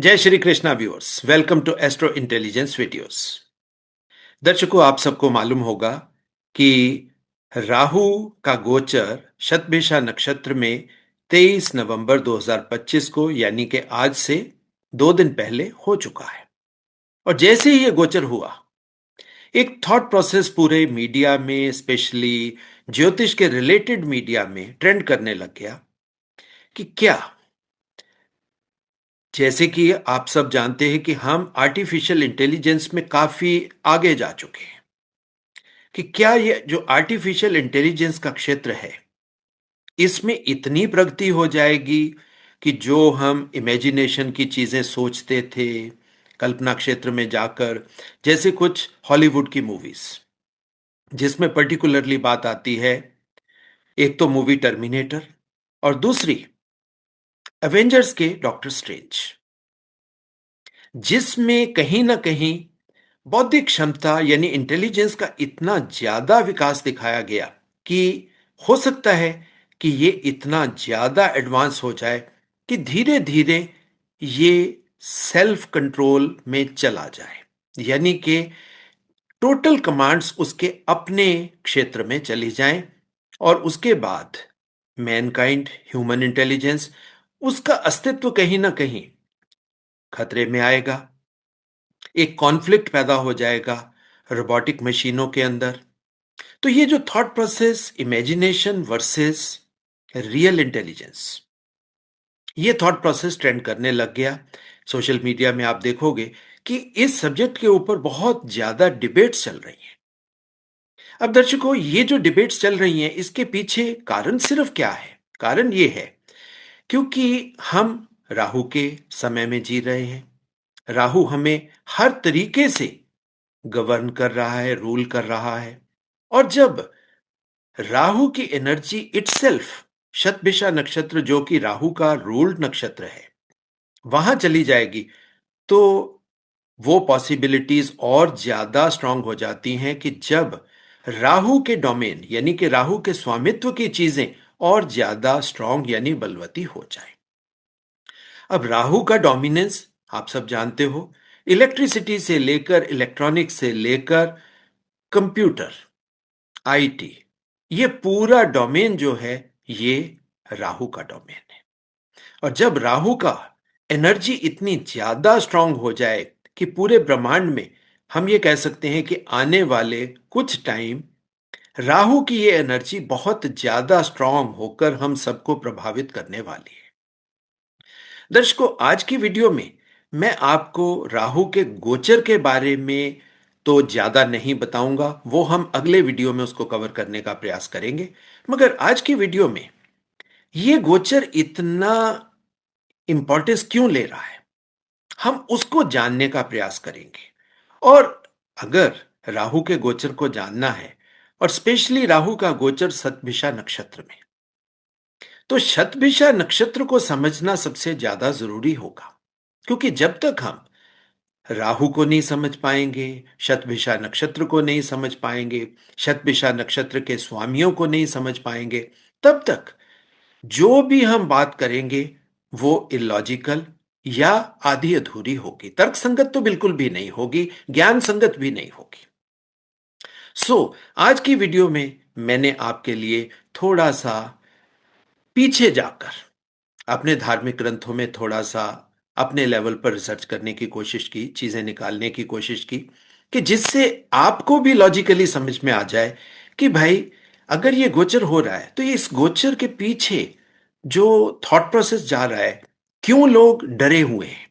जय Shri Krishna viewers, welcome to astro intelligence videos. दर्शकों, आप सबको मालूम होगा कि राहु का गोचर शतभिषा नक्षत्र में 23 नवंबर 2025 को यानी कि आज से 2 दिन पहले हो चुका है। और जैसे ही ये गोचर हुआ, एक थॉट प्रोसेस पूरे मीडिया में, स्पेशली ज्योतिष के रिलेटेड मीडिया में ट्रेंड करने लग गया कि क्या, जैसे कि आप सब जानते हैं कि हम आर्टिफिशियल इंटेलिजेंस में काफी आगे जा चुके हैं, कि क्या ये जो आर्टिफिशियल इंटेलिजेंस का क्षेत्र है इसमें इतनी प्रगति हो जाएगी कि जो हम इमेजिनेशन की चीजें सोचते थे कल्पना क्षेत्र में जाकर, जैसे कुछ हॉलीवुड की मूवीज जिसमें पर्टिकुलरली बात आती है, एक तो मूवी टर्मिनेटर और दूसरी एवेंजर्स के डॉक्टर स्ट्रेंज, जिसमें कहीं ना कहीं बौद्धिक क्षमता यानी इंटेलिजेंस का इतना ज्यादा विकास दिखाया गया कि हो सकता है कि ये इतना ज्यादा एडवांस हो जाए कि धीरे धीरे ये सेल्फ कंट्रोल में चला जाए, यानी कि टोटल कमांड्स उसके अपने क्षेत्र में चली जाएं और उसके बाद मैनकाइंड, ह्यूमन इंटेलिजेंस, उसका अस्तित्व कहीं ना कहीं खतरे में आएगा। एक कॉन्फ्लिक्ट पैदा हो जाएगा रोबोटिक मशीनों के अंदर। तो ये जो thought process, imagination versus real intelligence, ये थॉट प्रोसेस ट्रेंड करने लग गया। सोशल मीडिया में आप देखोगे कि इस सब्जेक्ट के ऊपर बहुत ज्यादा डिबेट्स चल रही हैं। अब दर्शकों, ये जो डिबेट्स चल रही हैं इसके पीछे कारण सिर्फ क्या है? कारण ये है क्योंकि हम राहु के समय में जी रहे हैं। राहु हमें हर तरीके से गवर्न कर रहा है, रूल कर रहा है। और जब राहु की एनर्जी इटसेल्फ शतभिषा नक्षत्र, जो कि राहु का रूल्ड नक्षत्र है, वहां चली जाएगी, तो वो पॉसिबिलिटीज और ज्यादा स्ट्रांग हो जाती हैं कि जब राहु के डोमेन यानी कि राहु के स्वामित्व की चीजें और ज्यादा स्ट्रांग यानी बलवती हो जाए। अब राहु का डोमिनेंस आप सब जानते हो, इलेक्ट्रिसिटी से लेकर, इलेक्ट्रॉनिक्स से लेकर कंप्यूटर, आईटी, ये पूरा डोमेन जो है ये राहु का डोमेन है। और जब राहु का एनर्जी इतनी ज्यादा स्ट्रांग हो जाए कि पूरे ब्रह्मांड में हम ये कह सकते हैं कि आने वाले कुछ टाइम राहु की ये एनर्जी बहुत ज्यादा स्ट्रांग होकर हम सबको प्रभावित करने वाली है। दर्शकों, आज की वीडियो में मैं आपको राहु के गोचर के बारे में तो ज्यादा नहीं बताऊंगा, वो हम अगले वीडियो में उसको कवर करने का प्रयास करेंगे। मगर आज की वीडियो में ये गोचर इतना इंपॉर्टेंस क्यों ले रहा है, हम उसको जानने का प्रयास करेंगे। और अगर राहु के गोचर को जानना है, और स्पेशली राहु का गोचर शतभिषा नक्षत्र में, तो शतभिषा नक्षत्र को समझना सबसे ज्यादा जरूरी होगा। क्योंकि जब तक हम राहु को नहीं समझ पाएंगे, शतभिषा नक्षत्र को नहीं समझ पाएंगे, शतभिषा नक्षत्र के स्वामियों को नहीं समझ पाएंगे, तब तक जो भी हम बात करेंगे वो इलॉजिकल या आधी अधूरी होगी, तर्क संगत तो बिल्कुल भी नहीं होगी, ज्ञान संगत भी नहीं होगी। आज की वीडियो में मैंने आपके लिए थोड़ा सा पीछे जाकर अपने धार्मिक ग्रंथों में थोड़ा सा अपने लेवल पर रिसर्च करने की कोशिश की, चीजें निकालने की कोशिश की, कि जिससे आपको भी लॉजिकली समझ में आ जाए कि भाई, अगर ये गोचर हो रहा है तो इस गोचर के पीछे जो थॉट प्रोसेस जा रहा है, क्यों लोग डरे हुए हैं,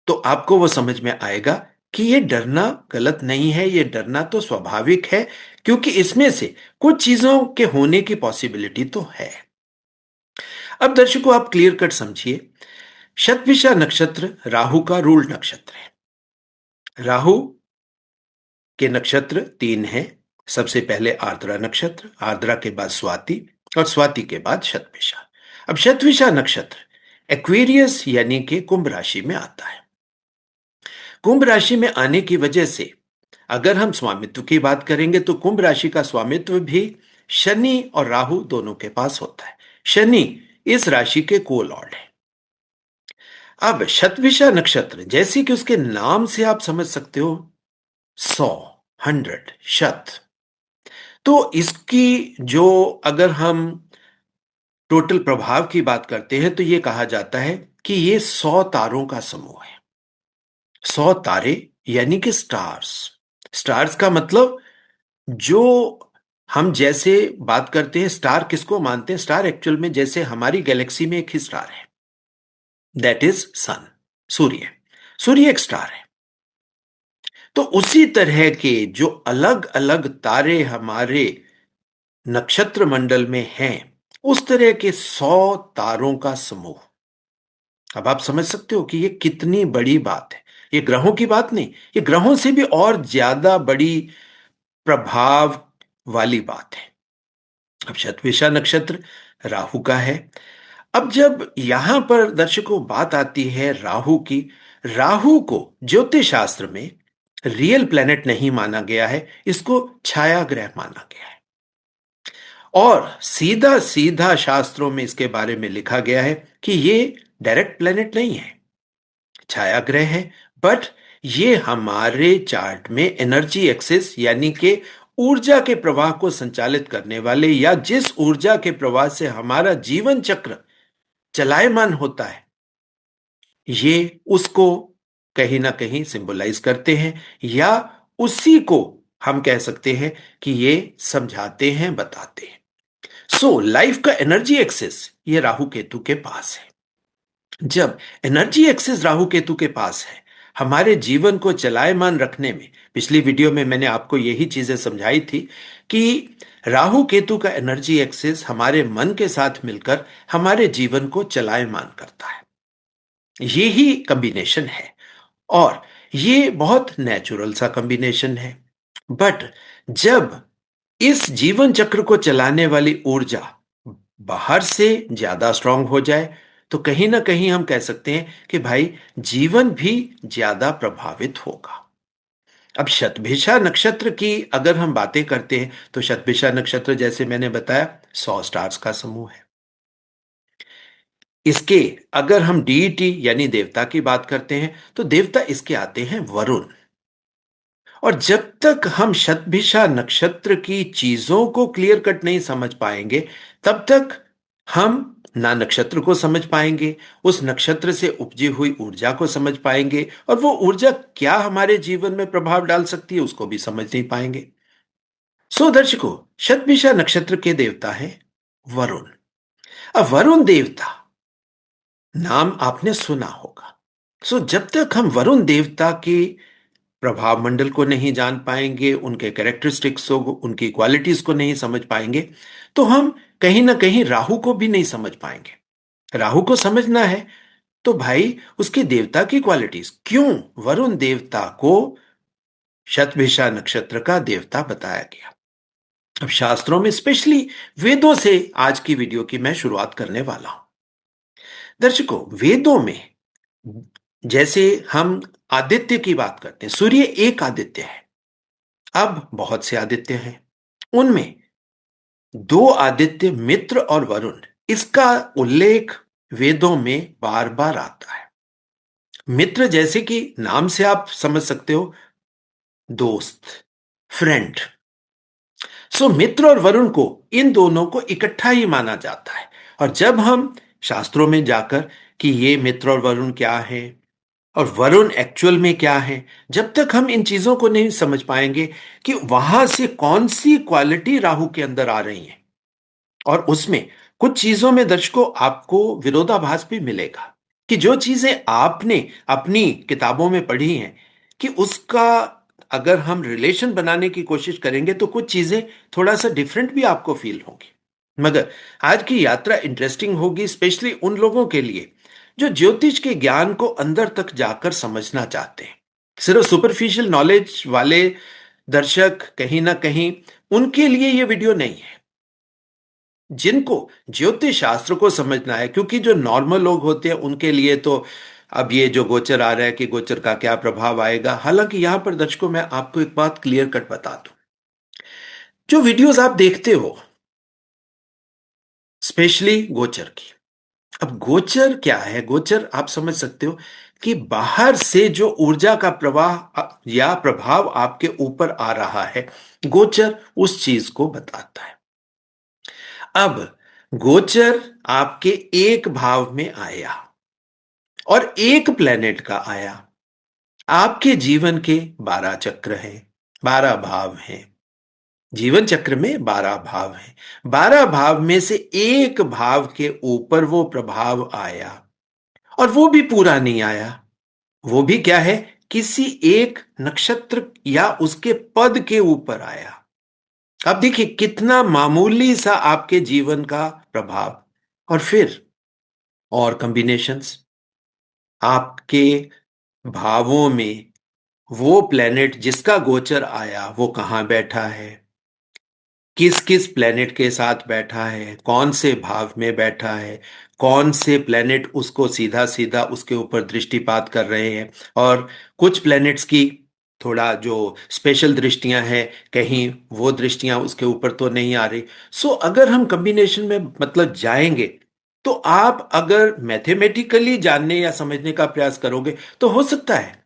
तो आपको वो समझ में आएगा कि ये डरना गलत नहीं है, ये डरना तो स्वाभाविक है, क्योंकि इसमें से कुछ चीजों के होने की पॉसिबिलिटी तो है। अब दर्शकों, आप क्लियर कट समझिए, शतभिषा नक्षत्र राहु का रूल्ड नक्षत्र है। राहु के नक्षत्र 3 हैं। सबसे पहले आर्द्रा नक्षत्र, आर्द्रा के बाद स्वाति, और स्वाति के बाद शतभिषा। अब शतभिषा नक्षत्र एक्वेरियस यानी कि कुंभ राशि में आता है। कुंभ राशि में आने की वजह से अगर हम स्वामित्व की बात करेंगे तो कुंभ राशि का स्वामित्व भी शनि और राहु दोनों के पास होता है। शनि इस राशि के को लॉर्ड है। अब शतभिषा नक्षत्र, जैसे कि उसके नाम से आप समझ सकते हो, 100, 100, शत, तो इसकी जो, अगर हम टोटल प्रभाव की बात करते हैं तो यह कहा जाता है कि ये 100 तारों का समूह है। 100 तारे यानी कि स्टार्स। स्टार्स का मतलब, जो हम जैसे बात करते हैं स्टार किसको मानते हैं, स्टार एक्चुअल में जैसे हमारी गैलेक्सी में एक ही स्टार है, दैट इज सन, सूर्य। सूर्य एक स्टार है। तो उसी तरह के जो अलग अलग तारे हमारे नक्षत्र मंडल में हैं, उस तरह के 100 तारों का समूह। अब आप समझ सकते हो कि ये कितनी बड़ी बात है। ये ग्रहों की बात नहीं, ये ग्रहों से भी और ज्यादा बड़ी प्रभाव वाली बात है। अब शतभिषा नक्षत्र राहु का है। अब जब यहां पर दर्शकों बात आती है राहु की, राहु को ज्योतिष शास्त्र में रियल प्लेनेट नहीं माना गया है, इसको छाया ग्रह माना गया है। और सीधा सीधा शास्त्रों में इसके बारे में लिखा गया है कि ये डायरेक्ट प्लेनेट नहीं है, छाया ग्रह है। बट ये हमारे चार्ट में एनर्जी एक्सिस यानी कि ऊर्जा के प्रवाह को संचालित करने वाले, या जिस ऊर्जा के प्रवाह से हमारा जीवन चक्र चलायमान होता है, ये उसको कहीं ना कहीं सिंबलाइज करते हैं, या उसी को हम कह सकते हैं कि ये समझाते हैं, बताते हैं। सो लाइफ का एनर्जी एक्सेस ये राहु केतु के पास है। जब एनर्जी एक्सेस राहु केतु के पास है, हमारे जीवन को चलायमान रखने में, पिछली वीडियो में मैंने आपको यही चीजें समझाई थी कि राहु केतु का एनर्जी एक्सेस हमारे मन के साथ मिलकर हमारे जीवन को चलायमान करता है। ये ही कॉम्बिनेशन है, और ये बहुत नेचुरल सा कॉम्बिनेशन है। बट जब इस जीवन चक्र को चलाने वाली ऊर्जा बाहर से ज्यादा स्ट्रांग हो जाए, तो कहीं ना कहीं हम कह सकते हैं कि भाई जीवन भी ज्यादा प्रभावित होगा। अब शतभिषा नक्षत्र की अगर हम बातें करते हैं तो शतभिषा नक्षत्र, जैसे मैंने बताया, 100 स्टार्स का समूह है। इसके अगर हम डीईटी यानी देवता की बात करते हैं तो देवता इसके आते हैं वरुण। और जब तक हम शतभिषा नक्षत्र की चीजों को क्लियर कट नहीं समझ पाएंगे, तब तक हम ना नक्षत्र को समझ पाएंगे, उस नक्षत्र से उपजी हुई ऊर्जा को समझ पाएंगे, और वो ऊर्जा क्या हमारे जीवन में प्रभाव डाल सकती है उसको भी समझ नहीं पाएंगे। सो दर्शकों, शतभिषा नक्षत्र के देवता है वरुण। अब वरुण देवता नाम आपने सुना होगा। सो जब तक हम वरुण देवता के प्रभाव मंडल को नहीं जान पाएंगे, उनके कैरेक्टरिस्टिक्स को, उनकी क्वालिटीज को नहीं समझ पाएंगे, तो हम कहीं ना कहीं राहु को भी नहीं समझ पाएंगे। राहु को समझना है तो भाई उसके देवता की क्वालिटीज, क्यों वरुण देवता को शतभिषा नक्षत्र का देवता बताया गया। अब शास्त्रों में, स्पेशली वेदों से आज की वीडियो की मैं शुरुआत करने वाला हूं। दर्शकों, वेदों में जैसे हम आदित्य की बात करते हैं, सूर्य एक आदित्य है। अब बहुत से आदित्य हैं, उनमें दो आदित्य मित्र और वरुण, इसका उल्लेख वेदों में बार बार आता है। मित्र जैसे कि नाम से आप समझ सकते हो, दोस्त, फ्रेंड। सो मित्र और वरुण को, इन दोनों को इकट्ठा ही माना जाता है। और जब हम शास्त्रों में जाकर कि ये मित्र और वरुण क्या है और वरुण एक्चुअल में क्या है, जब तक हम इन चीजों को नहीं समझ पाएंगे कि वहां से कौन सी क्वालिटी राहु के अंदर आ रही है, और उसमें कुछ चीजों में दर्शकों आपको विरोधाभास भी मिलेगा कि जो चीजें आपने अपनी किताबों में पढ़ी हैं, कि उसका अगर हम रिलेशन बनाने की कोशिश करेंगे तो कुछ चीजें थोड़ा सा डिफरेंट भी आपको फील होंगी। मगर आज की यात्रा इंटरेस्टिंग होगी, स्पेशली उन लोगों के लिए जो ज्योतिष के ज्ञान को अंदर तक जाकर समझना चाहते हैं। सिर्फ सुपरफिशियल नॉलेज वाले दर्शक, कहीं ना कहीं उनके लिए यह वीडियो नहीं है। जिनको ज्योतिष शास्त्र को समझना है, क्योंकि जो नॉर्मल लोग होते हैं उनके लिए तो अब ये जो गोचर आ रहा है कि गोचर का क्या प्रभाव आएगा, हालांकि यहां पर दर्शकों मैं आपको एक बात क्लियर कट बता दूं। जो वीडियोस आप देखते हो, स्पेशली गोचर की, अब गोचर क्या है? गोचर आप समझ सकते हो कि बाहर से जो ऊर्जा का प्रवाह या प्रभाव आपके ऊपर आ रहा है, गोचर उस चीज को बताता है। अब गोचर आपके एक भाव में आया और एक प्लेनेट का आया। आपके जीवन के 12 चक्र हैं, 12 भाव हैं। जीवन चक्र में 12 भाव हैं। 12 भाव में से एक भाव के ऊपर वो प्रभाव आया, और वो भी पूरा नहीं आया। वो भी क्या है? किसी एक नक्षत्र या उसके पद के ऊपर आया। अब देखिए कितना मामूली सा आपके जीवन का प्रभाव, और फिर और कॉम्बिनेशंस। आपके भावों में वो प्लेनेट जिसका गोचर आया वो कहां बैठा है, किस किस प्लेनेट के साथ बैठा है, कौन से भाव में बैठा है, कौन से प्लेनेट उसको सीधा सीधा उसके ऊपर दृष्टिपात कर रहे हैं, और कुछ प्लेनेट्स की थोड़ा जो स्पेशल दृष्टियां हैं, कहीं वो दृष्टियां उसके ऊपर तो नहीं आ रही। सो अगर हम कॉम्बिनेशन में मतलब जाएंगे, तो आप अगर मैथमेटिकली जानने या समझने का प्रयास करोगे तो हो सकता है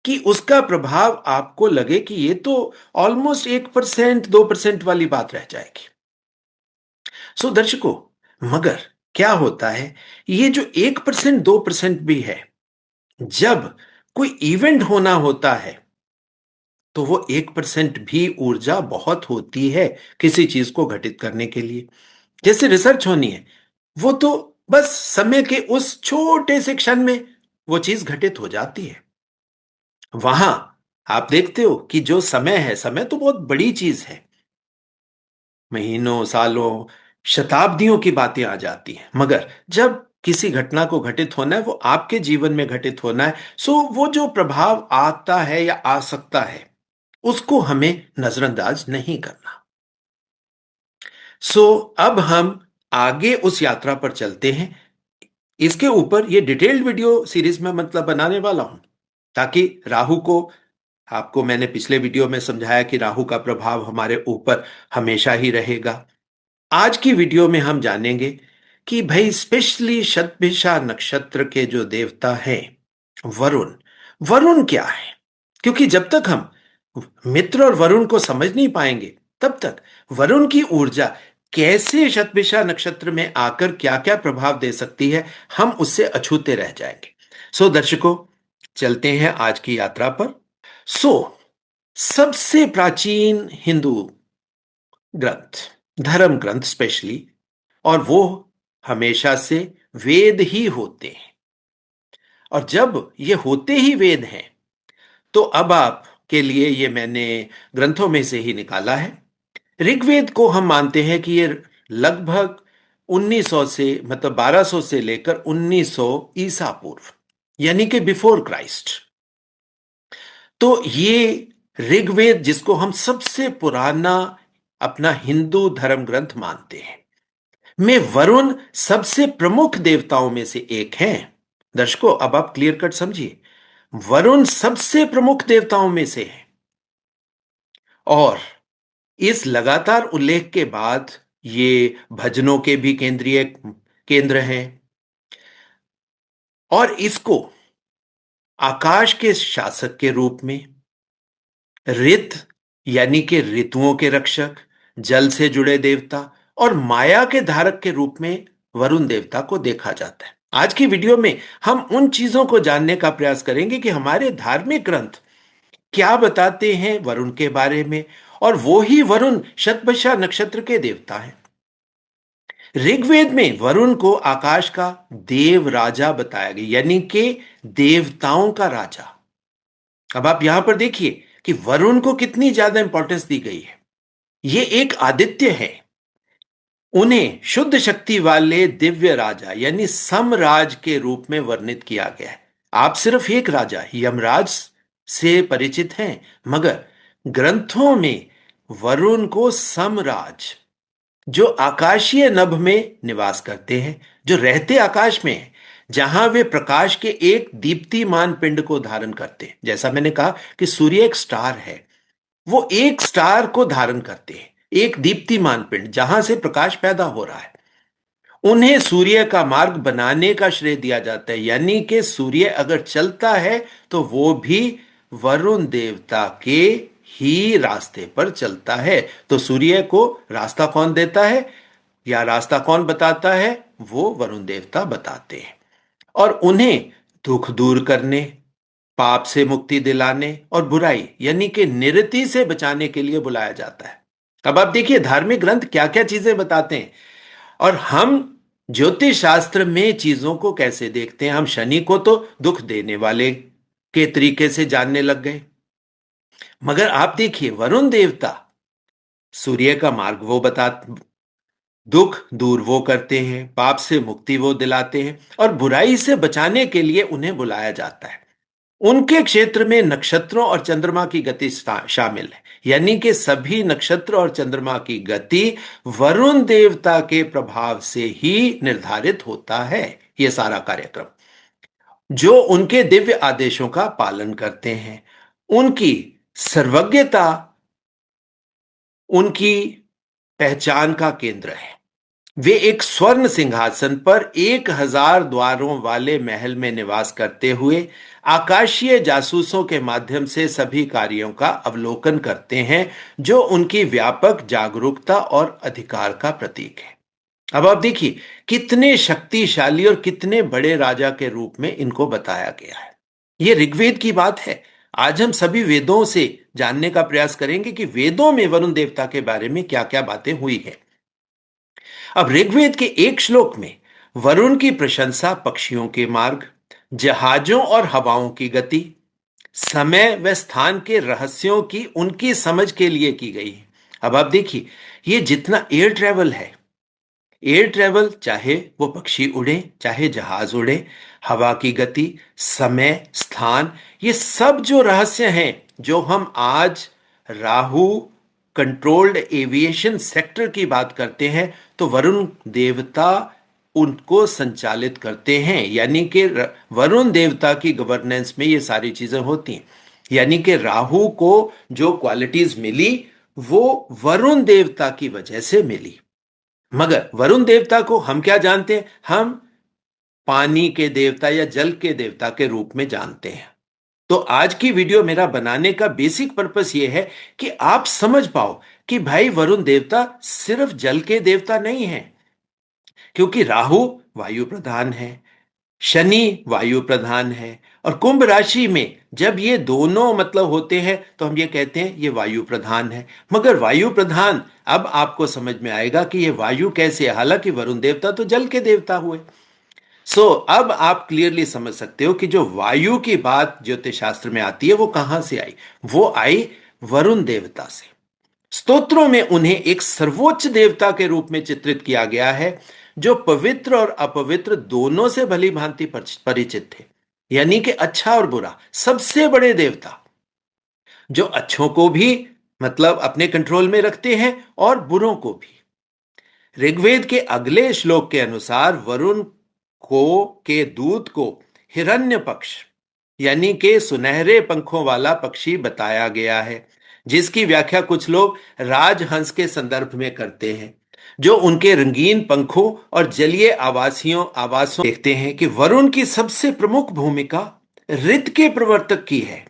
कि उसका प्रभाव आपको लगे कि ये तो ऑलमोस्ट 1% 2% वाली बात रह जाएगी। सो दर्शकों, मगर क्या होता है, ये जो 1% 2% भी है, जब कोई इवेंट होना होता है तो वो 1% भी ऊर्जा बहुत होती है किसी चीज को घटित करने के लिए। जैसे रिसर्च होनी है, वो तो बस समय के उस छोटे से क्षण में वो चीज घटित हो जाती है। वहां आप देखते हो कि जो समय है, समय तो बहुत बड़ी चीज है। महीनों, सालों, शताब्दियों की बातें आ जाती हैं। मगर जब किसी घटना को घटित होना है, वो आपके जीवन में घटित होना है, सो वो जो प्रभाव आता है या आ सकता है, उसको हमें नजरअंदाज नहीं करना। सो अब हम आगे उस यात्रा पर चलते हैं। इसके ऊपर ये डिटेल्ड वीडियो सीरीज में मतलब बनाने वाला हूं, ताकि राहु को, आपको मैंने पिछले वीडियो में समझाया कि राहु का प्रभाव हमारे ऊपर हमेशा ही रहेगा। आज की वीडियो में हम जानेंगे कि भाई स्पेशली शतभिषा नक्षत्र के जो देवता हैं, वरुण। वरुण क्या है? क्योंकि जब तक हम मित्र और वरुण को समझ नहीं पाएंगे, तब तक वरुण की ऊर्जा कैसे शतभिषा नक्षत्र में आकर क्या क्या प्रभाव दे सकती है, हम उससे अछूते रह जाएंगे। सो दर्शकों, चलते हैं आज की यात्रा पर। सो सबसे प्राचीन हिंदू ग्रंथ, धर्म ग्रंथ स्पेशली, और वो हमेशा से वेद ही होते हैं। और जब ये होते ही वेद हैं, तो अब आपके लिए ये मैंने ग्रंथों में से ही निकाला है। ऋग्वेद को हम मानते हैं कि ये लगभग 1900 से मतलब 1200 से लेकर 1900 ईसा पूर्व, यानी कि बिफोर क्राइस्ट। तो ये ऋग्वेद, जिसको हम सबसे पुराना अपना हिंदू धर्म ग्रंथ मानते हैं, में वरुण सबसे प्रमुख देवताओं में से एक हैं। दर्शकों, अब आप क्लियर कट समझिए, वरुण सबसे प्रमुख देवताओं में से है। और इस लगातार उल्लेख के बाद ये भजनों के भी केंद्रीय केंद्र हैं, और इसको आकाश के शासक के रूप में, ऋत यानी कि ऋतुओं के रक्षक, जल से जुड़े देवता, और माया के धारक के रूप में वरुण देवता को देखा जाता है। आज की वीडियो में हम उन चीजों को जानने का प्रयास करेंगे कि हमारे धार्मिक ग्रंथ क्या बताते हैं वरुण के बारे में, और वो ही वरुण शतभिषा नक्षत्र के देवता हैं। ऋग्वेद में वरुण को आकाश का देव राजा बताया गया, यानी कि देवताओं का राजा। अब आप यहां पर देखिए कि वरुण को कितनी ज्यादा इंपॉर्टेंस दी गई है। ये एक आदित्य है। उन्हें शुद्ध शक्ति वाले दिव्य राजा यानी समराज के रूप में वर्णित किया गया है। आप सिर्फ एक राजा यमराज से परिचित हैं, मगर ग्रंथों में वरुण को समराज, जो आकाशीय नभ में निवास करते हैं, जो रहते आकाश में हैं, जहां वे प्रकाश के एक दीप्तिमान पिंड को धारण करते हैं। जैसा मैंने कहा कि सूर्य एक स्टार है, वो एक स्टार को धारण करते हैं, एक दीप्तिमान पिंड जहां से प्रकाश पैदा हो रहा है। उन्हें सूर्य का मार्ग बनाने का श्रेय दिया जाता है, यानी कि सूर्य अगर चलता है तो वो भी वरुण देवता के ही रास्ते पर चलता है। तो सूर्य को रास्ता कौन देता है या रास्ता कौन बताता है? वो वरुण देवता बताते हैं। और उन्हें दुख दूर करने, पाप से मुक्ति दिलाने और बुराई यानी कि निरति से बचाने के लिए बुलाया जाता है। अब आप देखिए धार्मिक ग्रंथ क्या क्या चीजें बताते हैं और हम ज्योतिष शास्त्र में चीजों को कैसे देखते हैं। हम शनि को तो दुख देने वाले के तरीके से जानने लग गए, मगर आप देखिए वरुण देवता सूर्य का मार्ग वो बता, दुख दूर वो करते हैं, पाप से मुक्ति वो दिलाते हैं और बुराई से बचाने के लिए उन्हें बुलाया जाता है। उनके क्षेत्र में नक्षत्रों और चंद्रमा की गति शामिल है, यानी कि सभी नक्षत्र और चंद्रमा की गति वरुण देवता के प्रभाव से ही निर्धारित होता है। यह सारा कार्यक्रम जो उनके दिव्य आदेशों का पालन करते हैं, उनकी सर्वज्ञता उनकी पहचान का केंद्र है। वे एक स्वर्ण सिंहासन पर 1,000 द्वारों वाले महल में निवास करते हुए आकाशीय जासूसों के माध्यम से सभी कार्यों का अवलोकन करते हैं, जो उनकी व्यापक जागरूकता और अधिकार का प्रतीक है। अब आप देखिए कितने शक्तिशाली और कितने बड़े राजा के रूप में इनको बताया गया है। यह ऋग्वेद की बात है। आज हम सभी वेदों से जानने का प्रयास करेंगे कि वेदों में वरुण देवता के बारे में क्या क्या बातें हुई है। अब ऋग्वेद के एक श्लोक में वरुण की प्रशंसा पक्षियों के मार्ग, जहाजों और हवाओं की गति, समय व स्थान के रहस्यों की उनकी समझ के लिए की गई है। अब आप देखिए ये जितना एयर ट्रैवल है, एयर ट्रैवल चाहे वो पक्षी उड़े चाहे जहाज उड़े, हवा की गति, समय, स्थान, ये सब जो रहस्य हैं जो हम आज राहु कंट्रोल्ड एविएशन सेक्टर की बात करते हैं, तो वरुण देवता उनको संचालित करते हैं। यानी कि वरुण देवता की गवर्नेंस में ये सारी चीजें होती हैं। यानी कि राहु को जो क्वालिटीज मिली वो वरुण देवता की वजह से मिली। मगर वरुण देवता को हम क्या जानते हैं? हम पानी के देवता या जल के देवता के रूप में जानते हैं। तो आज की वीडियो मेरा बनाने का बेसिक पर्पस यह है कि आप समझ पाओ कि भाई वरुण देवता सिर्फ जल के देवता नहीं है, क्योंकि राहु वायु प्रधान है, शनि वायु प्रधान है, और कुंभ राशि में जब ये दोनों मतलब होते हैं तो हम ये कहते हैं ये वायु प्रधान है। मगर वायु प्रधान, अब आपको समझ में आएगा कि ये वायु कैसे है। हालांकि वरुण देवता तो जल के देवता हुए। अब आप क्लियरली समझ सकते हो कि जो वायु की बात ज्योतिष शास्त्र में आती है वो कहां से आई। वो आई वरुण देवता से। स्तोत्रों में उन्हें एक सर्वोच्च देवता के रूप में चित्रित किया गया है, जो पवित्र और अपवित्र दोनों से भली भांति परिचित थे। यानी कि अच्छा और बुरा, सबसे बड़े देवता जो अच्छों को भी मतलब अपने कंट्रोल में रखते हैं और बुरों को भी। ऋग्वेद के अगले श्लोक के अनुसार वरुण को के दूत को हिरण्य पक्ष यानी कि सुनहरे पंखों वाला पक्षी बताया गया है, जिसकी व्याख्या कुछ लोग राजहंस के संदर्भ में करते हैं, जो उनके रंगीन पंखों और जलीय आवासों देखते हैं कि वरुण की सबसे प्रमुख भूमिका ऋत के प्रवर्तक की है।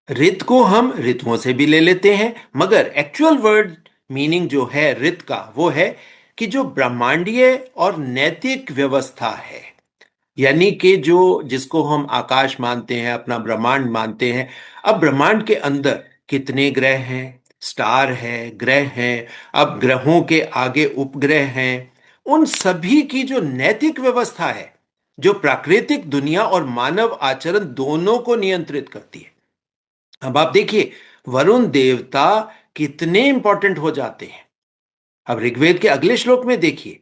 ऋत को हम ऋतुओं से भी ले लेते हैं, मगर एक्चुअल वर्ड मीनिंग जो है ऋत का वो है कि जो ब्रह्मांडीय और नैतिक व्यवस्था है, यानी कि जो जिसको हम आकाश मानते हैं, अपना ब्रह्मांड मानते हैं। अब ब्रह्मांड के अंदर कितने ग्रह हैं, स्टार है, ग्रह हैं, अब ग्रहों के आगे उपग्रह हैं, उन सभी की जो नैतिक व्यवस्था है, जो प्राकृतिक दुनिया और मानव आचरण दोनों को नियंत्रित करती है। अब आप देखिए वरुण देवता कितने इंपॉर्टेंट हो जाते हैं। अब ऋग्वेद के अगले श्लोक में देखिए,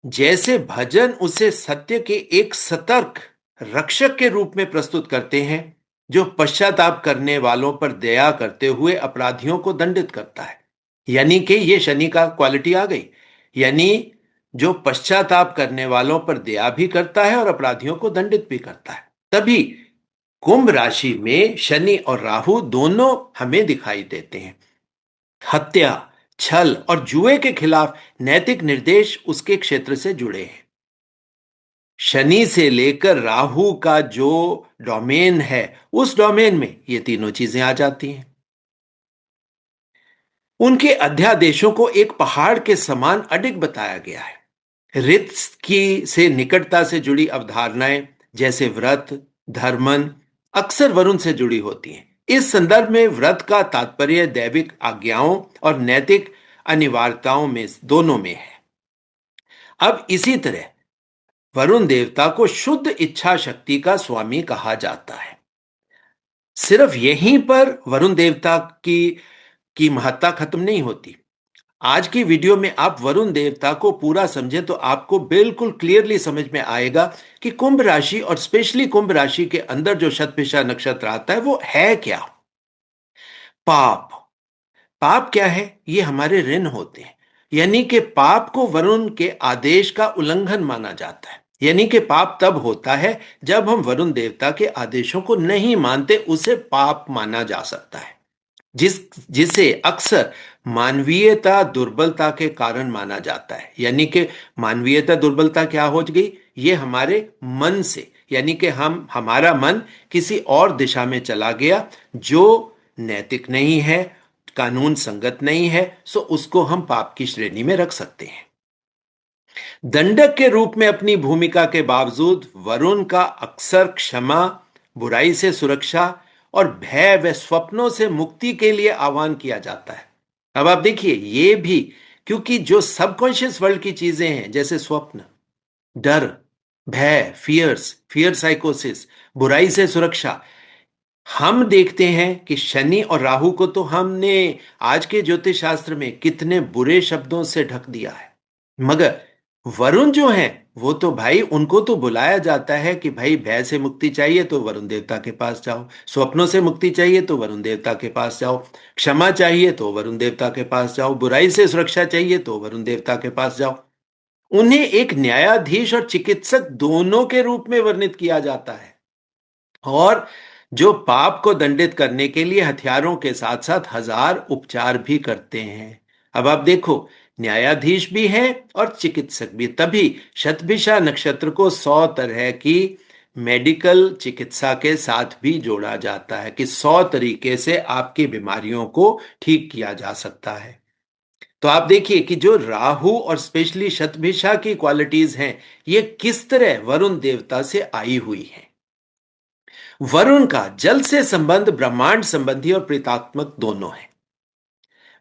जैसे भजन उसे सत्य के एक सतर्क रक्षक के रूप में प्रस्तुत करते हैं, जो पश्चाताप करने वालों पर दया करते हुए अपराधियों को दंडित करता है। यानी कि ये शनि का क्वालिटी आ गई, यानी जो पश्चाताप करने वालों पर दया भी करता है और अपराधियों को दंडित भी करता है। तभी कुंभ राशि में शनि और राहु दोनों हमें दिखाई देते हैं। हत्या, छल और जुए के खिलाफ नैतिक निर्देश उसके क्षेत्र से जुड़े हैं। शनि से लेकर राहु का जो डोमेन है, उस डोमेन में ये तीनों चीजें आ जाती हैं। उनके अध्यादेशों को एक पहाड़ के समान अडिग बताया गया है। रित की से निकटता से जुड़ी अवधारणाएं जैसे व्रत, धर्मन अक्सर वरुण से जुड़ी होती हैं। इस संदर्भ में व्रत का तात्पर्य दैविक आज्ञाओं और नैतिक अनिवार्यताओं में दोनों में है। अब इसी तरह वरुण देवता को शुद्ध इच्छा शक्ति का स्वामी कहा जाता है। सिर्फ यहीं पर वरुण देवता की महत्ता खत्म नहीं होती। आज की वीडियो में आप वरुण देवता को पूरा समझें तो आपको बिल्कुल क्लियरली समझ में आएगा कि कुंभ राशि और स्पेशली कुंभ राशि के अंदर जो शतभिषा नक्षत्र आता है वो है क्या। पाप। पाप क्या है? ये हमारे ऋण होते हैं। यानी कि पाप को वरुण के आदेश का उल्लंघन माना जाता है। यानी कि पाप तब होता है जब हम वरुण देवता के आदेशों को नहीं मानते, उसे पाप माना जा सकता है। जिसे अक्सर मानवीयता दुर्बलता के कारण माना जाता है। यानी कि मानवीयता दुर्बलता क्या हो गई? ये हमारे मन से, यानी कि हमारा मन किसी और दिशा में चला गया जो नैतिक नहीं है, कानून संगत नहीं है, सो उसको हम पाप की श्रेणी में रख सकते हैं। दंडक के रूप में अपनी भूमिका के बावजूद वरुण का अक्सर क्षमा, बुराई से सुरक्षा और भय व स्वप्नों से मुक्ति के लिए आह्वान किया जाता है। अब आप देखिए, ये भी क्योंकि जो सबकॉन्शियस वर्ल्ड की चीजें हैं जैसे स्वप्न, डर, भय, फियर साइकोसिस, बुराई से सुरक्षा, हम देखते हैं कि शनि और राहु को तो हमने आज के ज्योतिष शास्त्र में कितने बुरे शब्दों से ढक दिया है। मगर वरुण जो है वो तो भाई, उनको तो बुलाया जाता है कि भाई भय से मुक्ति चाहिए तो वरुण देवता के पास जाओ, स्वप्नों से मुक्ति चाहिए तो वरुण देवता के पास जाओ, क्षमा चाहिए तो वरुण देवता के पास जाओ, बुराई से सुरक्षा चाहिए तो वरुण देवता के पास जाओ। उन्हें एक न्यायाधीश और चिकित्सक दोनों के रूप में वर्णित किया जाता है, और जो पाप को दंडित करने के लिए हथियारों के साथ साथ हजार उपचार भी करते हैं। अब आप देखो, न्यायाधीश भी हैं और चिकित्सक भी, तभी शतभिषा नक्षत्र को 100 तरह की मेडिकल चिकित्सा के साथ भी जोड़ा जाता है कि 100 तरीके से आपकी बीमारियों को ठीक किया जा सकता है। तो आप देखिए कि जो राहु और स्पेशली शतभिषा की क्वालिटीज हैं, ये किस तरह वरुण देवता से आई हुई हैं। वरुण का जल से संबंध ब्रह्मांड संबंधी और प्रेतात्मक दोनों है।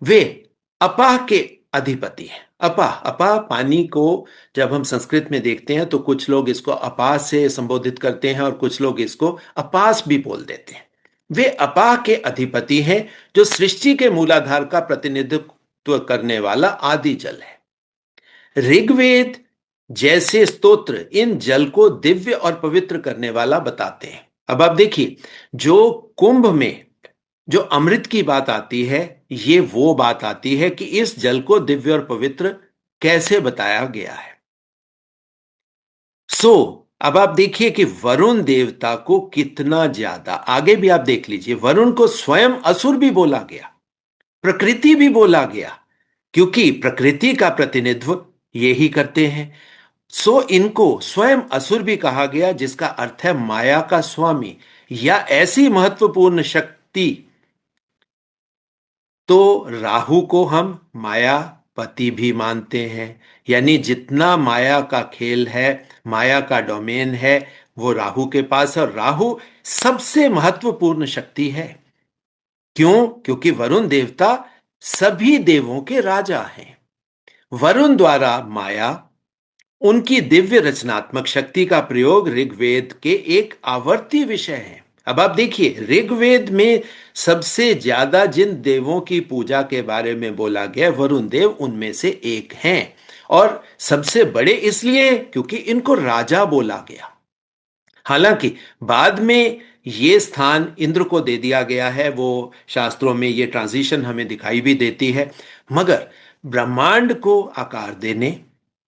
वे अपाह के अधिपति हैं। अपाह, अपाह पानी को जब हम संस्कृत में देखते हैं तो कुछ लोग इसको अपाह से संबोधित करते हैं और कुछ लोग इसको अपास भी बोल देते हैं। वे अपाह के अधिपति हैं जो सृष्टि के मूलाधार का प्रतिनिधित्व करने वाला आदि जल है। ऋग्वेद जैसे स्तोत्र इन जल को दिव्य और पवित्र करने वाला बताते हैं। अब आप देखिए, जो कुंभ में जो अमृत की बात आती है, ये वो बात आती है कि इस जल को दिव्य और पवित्र कैसे बताया गया है। अब आप देखिए कि वरुण देवता को कितना ज्यादा, आगे भी आप देख लीजिए, वरुण को स्वयं असुर भी बोला गया, प्रकृति भी बोला गया, क्योंकि प्रकृति का प्रतिनिधित्व ये ही करते हैं। इनको स्वयं असुर भी कहा गया, जिसका अर्थ है माया का स्वामी या ऐसी महत्वपूर्ण शक्ति। तो राहु को हम मायापति भी मानते हैं, यानी जितना माया का खेल है, माया का डोमेन है, वो राहु के पास है। और राहु सबसे महत्वपूर्ण शक्ति है। क्यों? क्योंकि वरुण देवता सभी देवों के राजा हैं। वरुण द्वारा माया, उनकी दिव्य रचनात्मक शक्ति का प्रयोग ऋग्वेद के एक आवर्ती विषय है। अब आप देखिए, ऋग्वेद में सबसे ज्यादा जिन देवों की पूजा के बारे में बोला गया, वरुण देव उनमें से एक हैं, और सबसे बड़े इसलिए क्योंकि इनको राजा बोला गया। हालांकि बाद में ये स्थान इंद्र को दे दिया गया है, वो शास्त्रों में ये ट्रांजिशन हमें दिखाई भी देती है। मगर ब्रह्मांड को आकार देने,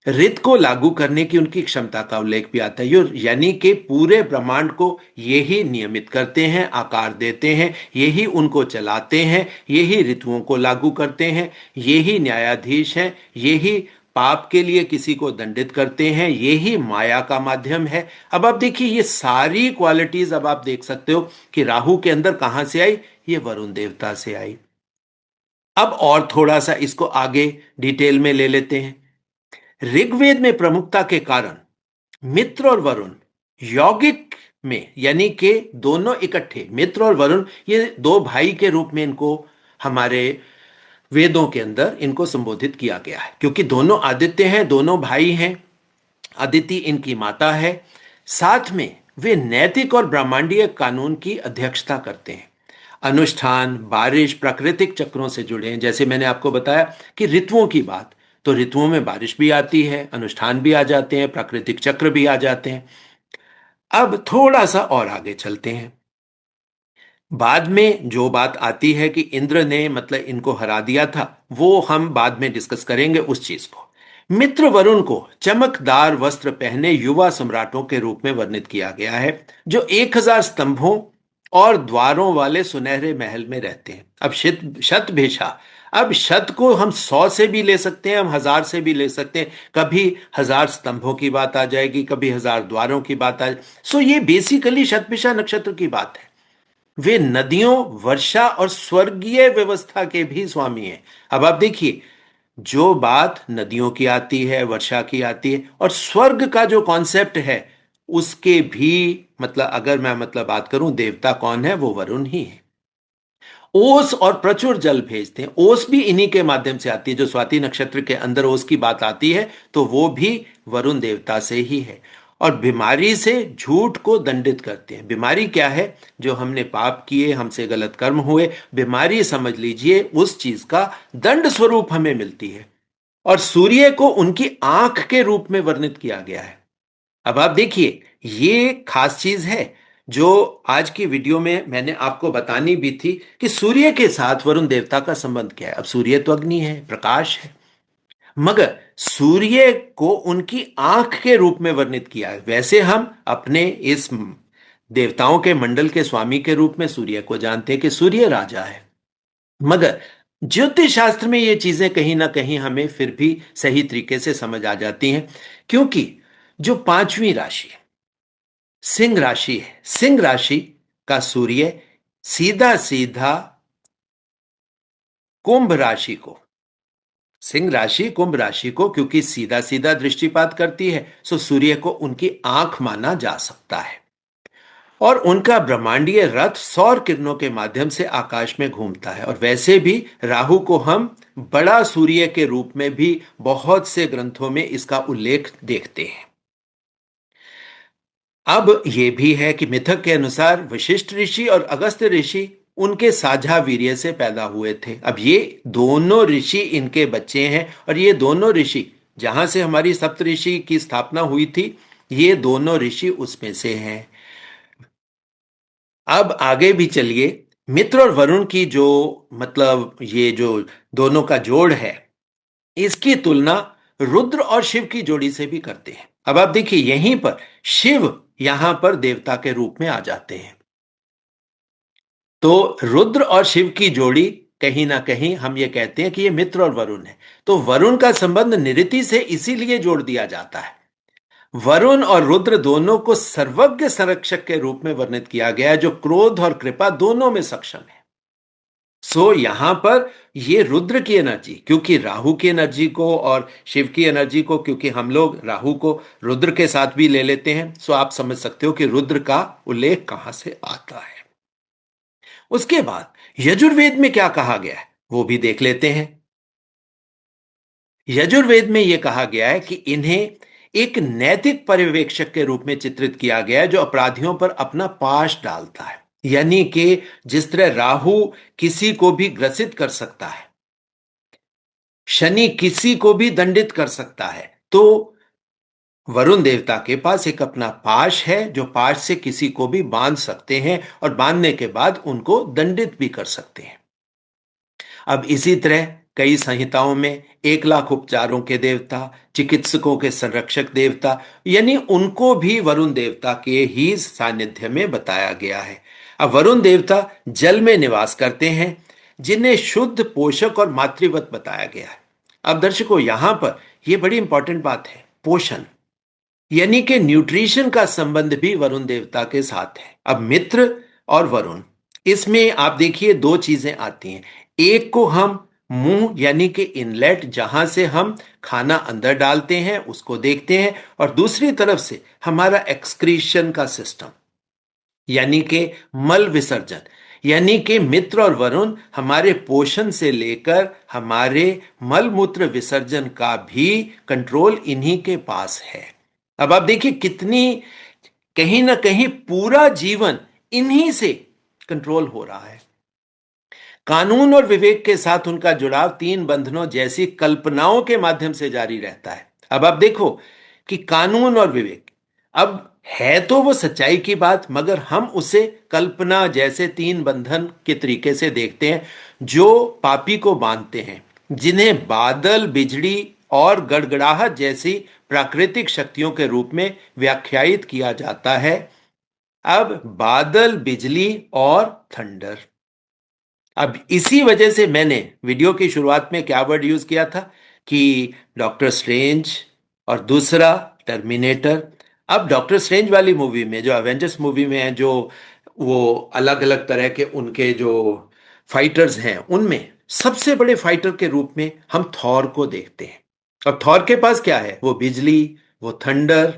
रित को लागू करने की उनकी क्षमता का उल्लेख भी आता है। यानी कि पूरे ब्रह्मांड को यही नियमित करते हैं, आकार देते हैं, यही उनको चलाते हैं, यही ऋतुओं को लागू करते हैं, यही न्यायाधीश हैं, यही पाप के लिए किसी को दंडित करते हैं, यही माया का माध्यम है। अब आप देखिए ये सारी क्वालिटीज अब आप देख सकते हो कि राहु के अंदर कहां से आई, ये वरुण देवता से आई। अब और थोड़ा सा इसको आगे डिटेल में ले लेते हैं। ऋग्वेद में प्रमुखता के कारण मित्र और वरुण यौगिक में, यानी कि दोनों इकट्ठे, मित्र और वरुण, ये दो भाई के रूप में इनको हमारे वेदों के अंदर इनको संबोधित किया गया है, क्योंकि दोनों आदित्य हैं, दोनों भाई हैं। अदिति इनकी माता है। साथ में वे नैतिक और ब्रह्मांडीय कानून की अध्यक्षता करते हैं। अनुष्ठान, बारिश, प्राकृतिक चक्रों से जुड़े हैं। जैसे मैंने आपको बताया कि ऋतुओं की बात, तो ऋतुओं में बारिश भी आती है, अनुष्ठान भी आ जाते हैं, प्राकृतिक चक्र भी आ जाते हैं। अब थोड़ा सा और आगे चलते हैं। बाद में जो बात आती है कि इंद्र ने मतलब इनको हरा दिया था, वो हम बाद में डिस्कस करेंगे उस चीज को। मित्र वरुण को चमकदार वस्त्र पहने युवा सम्राटों के रूप में वर्णित किया गया है, जो 1000 स्तंभों और द्वारों वाले सुनहरे महल में रहते हैं। अब शत भेषा, अब शत को हम 100 से भी ले सकते हैं, हम 1000 से भी ले सकते हैं। कभी 1000 स्तंभों की बात आ जाएगी, कभी 1000 द्वारों की बात आ जाएगी। सो ये बेसिकली शतभिषा नक्षत्र की बात है। वे नदियों, वर्षा और स्वर्गीय व्यवस्था के भी स्वामी हैं। अब आप देखिए, जो बात नदियों की आती है, वर्षा की आती है, और स्वर्ग का जो कॉन्सेप्ट है उसके भी मतलब अगर मैं मतलब बात करूं, देवता कौन है, वो वरुण ही है। ओस और प्रचुर जल भेजते हैं। ओस भी इन्हीं के माध्यम से आती है। जो स्वाति नक्षत्र के अंदर ओस की बात आती है तो वो भी वरुण देवता से ही है। और बीमारी से झूठ को दंडित करते हैं। बीमारी क्या है? जो हमने पाप किए, हमसे गलत कर्म हुए, बीमारी समझ लीजिए उस चीज का दंड स्वरूप हमें मिलती है। और सूर्य को उनकी आंख के रूप में वर्णित किया गया है। अब आप देखिए, ये खास चीज है जो आज की वीडियो में मैंने आपको बतानी भी थी कि सूर्य के साथ वरुण देवता का संबंध क्या है। अब सूर्य तो अग्नि है, प्रकाश है, मगर सूर्य को उनकी आंख के रूप में वर्णित किया है। वैसे हम अपने इस देवताओं के मंडल के स्वामी के रूप में सूर्य को जानते हैं कि सूर्य राजा है, मगर ज्योतिष शास्त्र में ये चीजें कहीं ना कहीं हमें फिर भी सही तरीके से समझ आ जाती हैं, क्योंकि जो पांचवी राशि सिंह राशि है, सिंह राशि का सूर्य सीधा सीधा कुंभ राशि को, सिंह राशि कुंभ राशि को क्योंकि सीधा सीधा दृष्टिपात करती है, सो सूर्य को उनकी आंख माना जा सकता है। और उनका ब्रह्मांडीय रथ सौर किरणों के माध्यम से आकाश में घूमता है। और वैसे भी राहु को हम बड़ा सूर्य के रूप में भी बहुत से ग्रंथों में इसका उल्लेख देखते हैं। अब यह भी है कि मिथक के अनुसार वशिष्ठ ऋषि और अगस्त्य ऋषि उनके साझा वीर्य से पैदा हुए थे। अब ये दोनों ऋषि इनके बच्चे हैं, और ये दोनों ऋषि जहां से हमारी सप्तऋषि की स्थापना हुई थी, ये दोनों ऋषि उसमें से हैं। अब आगे भी चलिए। मित्र और वरुण की जो मतलब ये जो दोनों का जोड़ है, इसकी तुलना रुद्र और शिव की जोड़ी से भी करते हैं। अब आप देखिए, यहीं पर शिव यहां पर देवता के रूप में आ जाते हैं। तो रुद्र और शिव की जोड़ी कहीं ना कहीं हम ये कहते हैं कि ये मित्र और वरुण है। तो वरुण का संबंध निरति से इसीलिए जोड़ दिया जाता है। वरुण और रुद्र दोनों को सर्वज्ञ संरक्षक के रूप में वर्णित किया गया है, जो क्रोध और कृपा दोनों में सक्षम है। सो यहां पर ये रुद्र की एनर्जी, क्योंकि राहु की एनर्जी को, और शिव की एनर्जी को, क्योंकि हम लोग राहु को रुद्र के साथ भी ले लेते हैं, सो आप समझ सकते हो कि रुद्र का उल्लेख कहां से आता है। उसके बाद यजुर्वेद में क्या कहा गया है वो भी देख लेते हैं। यजुर्वेद में यह कहा गया है कि इन्हें एक नैतिक पर्यवेक्षक के रूप में चित्रित किया गया है, जो अपराधियों पर अपना पाश डालता है। यानी कि जिस तरह राहु किसी को भी ग्रसित कर सकता है, शनि किसी को भी दंडित कर सकता है, तो वरुण देवता के पास एक अपना पाश है, जो पाश से किसी को भी बांध सकते हैं, और बांधने के बाद उनको दंडित भी कर सकते हैं। अब इसी तरह कई संहिताओं में 1 लाख उपचारों के देवता, चिकित्सकों के संरक्षक देवता, यानी उनको भी वरुण देवता के ही सानिध्य में बताया गया है। अब वरुण देवता जल में निवास करते हैं, जिन्हें शुद्ध पोषक और मातृवत बताया गया है। अब दर्शकों, यहां पर यह बड़ी इंपॉर्टेंट बात है, पोषण यानी कि न्यूट्रिशन का संबंध भी वरुण देवता के साथ है। अब मित्र और वरुण, इसमें आप देखिए दो चीजें आती हैं। एक को हम मुंह यानी कि इनलेट, जहां से हम खाना अंदर डालते हैं, उसको देखते हैं, और दूसरी तरफ से हमारा एक्सक्रीशन का सिस्टम यानी कि मल विसर्जन। यानी कि मित्र और वरुण हमारे पोषण से लेकर हमारे मल मूत्र विसर्जन का भी कंट्रोल इन्हीं के पास है। अब आप देखिए कितनी, कहीं ना कहीं पूरा जीवन इन्हीं से कंट्रोल हो रहा है। कानून और विवेक के साथ उनका जुड़ाव तीन बंधनों जैसी कल्पनाओं के माध्यम से जारी रहता है। अब आप देखो कि कानून और विवेक, अब है तो वो सच्चाई की बात, मगर हम उसे कल्पना जैसे तीन बंधन के तरीके से देखते हैं जो पापी को बांधते हैं, जिन्हें बादल, बिजली और गड़गड़ाहट जैसी प्राकृतिक शक्तियों के रूप में व्याख्यायित किया जाता है। अब बादल, बिजली और थंडर, अब इसी वजह से मैंने वीडियो की शुरुआत में क्या वर्ड यूज किया था कि डॉक्टर स्ट्रेंज और दूसरा टर्मिनेटर। अब डॉक्टर स्ट्रेंज वाली मूवी में, जो एवेंजर्स मूवी में है, जो वो अलग अलग तरह के उनके जो फाइटर्स हैं, उनमें सबसे बड़े फाइटर के रूप में हम थॉर को देखते हैं। अब थॉर के पास क्या है? वो बिजली, वो थंडर,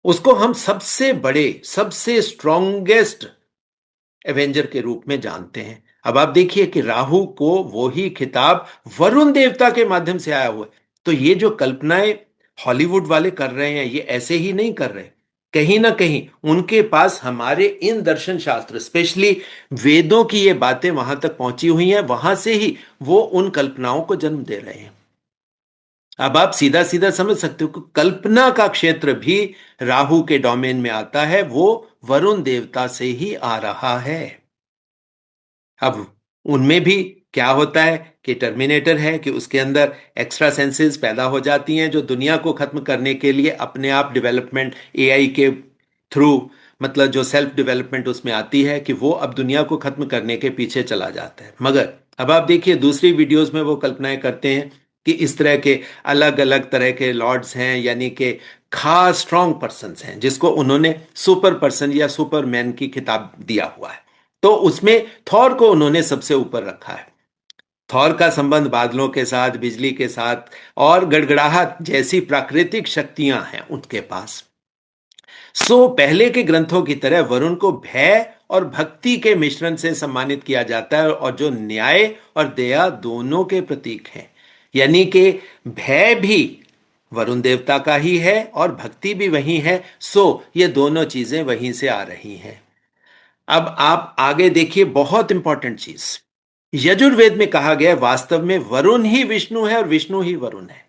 उसको हम सबसे बड़े, सबसे स्ट्रॉन्गेस्ट एवेंजर के रूप में जानते हैं। अब आप देखिए कि राहु को वो ही खिताब वरुण देवता के माध्यम से आया हुआ है। तो ये जो कल्पनाएं हॉलीवुड वाले कर रहे हैं, ये ऐसे ही नहीं कर रहे। कहीं ना कहीं उनके पास हमारे इन दर्शन शास्त्र, स्पेशली वेदों की ये बातें वहां तक पहुंची हुई हैं, वहां से ही वो उन कल्पनाओं को जन्म दे रहे हैं। अब आप सीधा सीधा समझ सकते हो कि कल्पना का क्षेत्र भी राहु के डोमेन में आता है, वो वरुण देवता से ही आ रहा है। अब उनमें भी क्या होता है कि टर्मिनेटर है कि उसके अंदर एक्स्ट्रा सेंसेस पैदा हो जाती हैं, जो दुनिया को खत्म करने के लिए अपने आप डेवलपमेंट एआई के थ्रू, मतलब जो सेल्फ डेवलपमेंट उसमें आती है, कि वो अब दुनिया को खत्म करने के पीछे चला जाता है। मगर अब आप देखिए दूसरी वीडियोस में वो कल्पनाएं करते हैं कि इस तरह के अलग अलग तरह के लॉर्ड्स हैं, यानी कि खास स्ट्रॉन्ग पर्सन्स हैं, जिसको उन्होंने सुपर पर्सन या सुपरमैन की खिताब दिया हुआ है। तो उसमें थॉर को उन्होंने सबसे ऊपर रखा है। थॉर का संबंध बादलों के साथ, बिजली के साथ और गड़गड़ाहट जैसी प्राकृतिक शक्तियां हैं उनके पास। पहले के ग्रंथों की तरह वरुण को भय और भक्ति के मिश्रण से सम्मानित किया जाता है, और जो न्याय और दया दोनों के प्रतीक हैं। यानी कि भय भी वरुण देवता का ही है और भक्ति भी वही है। ये दोनों चीजें वहीं से आ रही हैं। अब आप आगे देखिए, बहुत इंपॉर्टेंट चीज, यजुर्वेद में कहा गया वास्तव में वरुण ही विष्णु है और विष्णु ही वरुण है।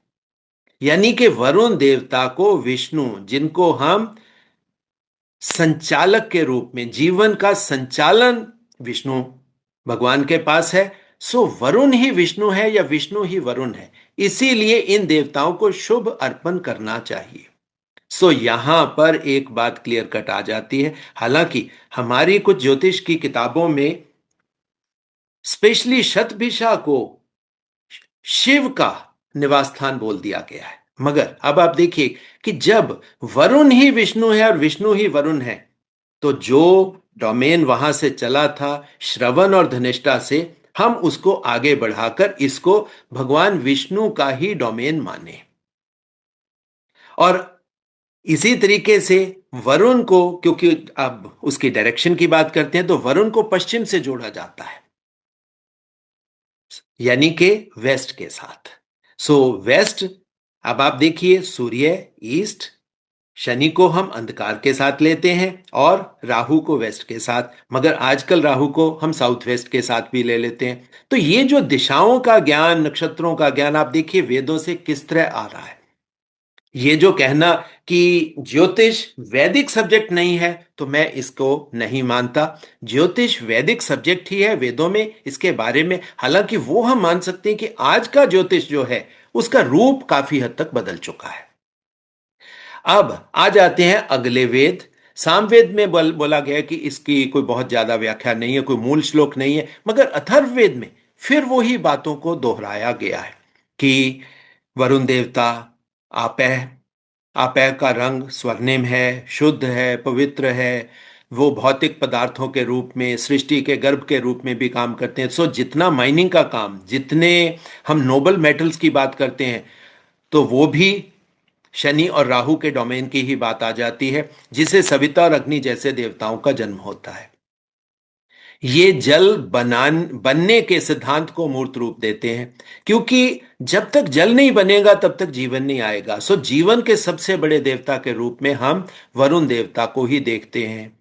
यानी कि वरुण देवता को विष्णु, जिनको हम संचालक के रूप में, जीवन का संचालन विष्णु भगवान के पास है, वरुण ही विष्णु है या विष्णु ही वरुण है। इसीलिए इन देवताओं को शुभ अर्पण करना चाहिए। यहां पर एक बात क्लियर कट आ जाती है। हालांकि हमारी कुछ ज्योतिष की किताबों में स्पेशली शतभिषा को शिव का निवास स्थान बोल दिया गया है, मगर अब आप देखिए कि जब वरुण ही विष्णु है और विष्णु ही वरुण है, तो जो डोमेन वहां से चला था श्रवण और धनिष्ठा से, हम उसको आगे बढ़ाकर इसको भगवान विष्णु का ही डोमेन माने। और इसी तरीके से वरुण को, क्योंकि अब उसकी डायरेक्शन की बात करते हैं, तो वरुण को पश्चिम से जोड़ा जाता है, यानी कि वेस्ट के साथ। वेस्ट, अब आप देखिए सूर्य ईस्ट, शनि को हम अंधकार के साथ लेते हैं और राहु को वेस्ट के साथ, मगर आजकल राहु को हम साउथ वेस्ट के साथ भी ले लेते हैं। तो ये जो दिशाओं का ज्ञान, नक्षत्रों का ज्ञान, आप देखिए वेदों से किस तरह आ रहा है। ये जो कहना कि ज्योतिष वैदिक सब्जेक्ट नहीं है, तो मैं इसको नहीं मानता। ज्योतिष वैदिक सब्जेक्ट ही है वेदों में, इसके बारे में हालांकि वो हम मान सकते हैं कि आज का ज्योतिष जो है उसका रूप काफी हद तक बदल चुका है। अब आ जाते हैं अगले वेद। सामवेद में बोला गया कि इसकी कोई बहुत ज्यादा व्याख्या नहीं है, कोई मूल श्लोक नहीं है, मगर अथर्ववेद में फिर वही बातों को दोहराया गया है कि वरुण देवता आपह, आपह का रंग स्वर्णिम है, शुद्ध है, पवित्र है। वो भौतिक पदार्थों के रूप में, सृष्टि के गर्भ के रूप में भी काम करते हैं। सो जितना माइनिंग का काम, जितने हम नोबल मेटल्स की बात करते हैं, तो वो भी शनि और राहु के डोमेन की ही बात आ जाती है, जिसे सविता और अग्नि जैसे देवताओं का जन्म होता है। ये जल बनने के सिद्धांत को मूर्त रूप देते हैं, क्योंकि जब तक जल नहीं बनेगा तब तक जीवन नहीं आएगा। सो जीवन के सबसे बड़े देवता के रूप में हम वरुण देवता को ही देखते हैं।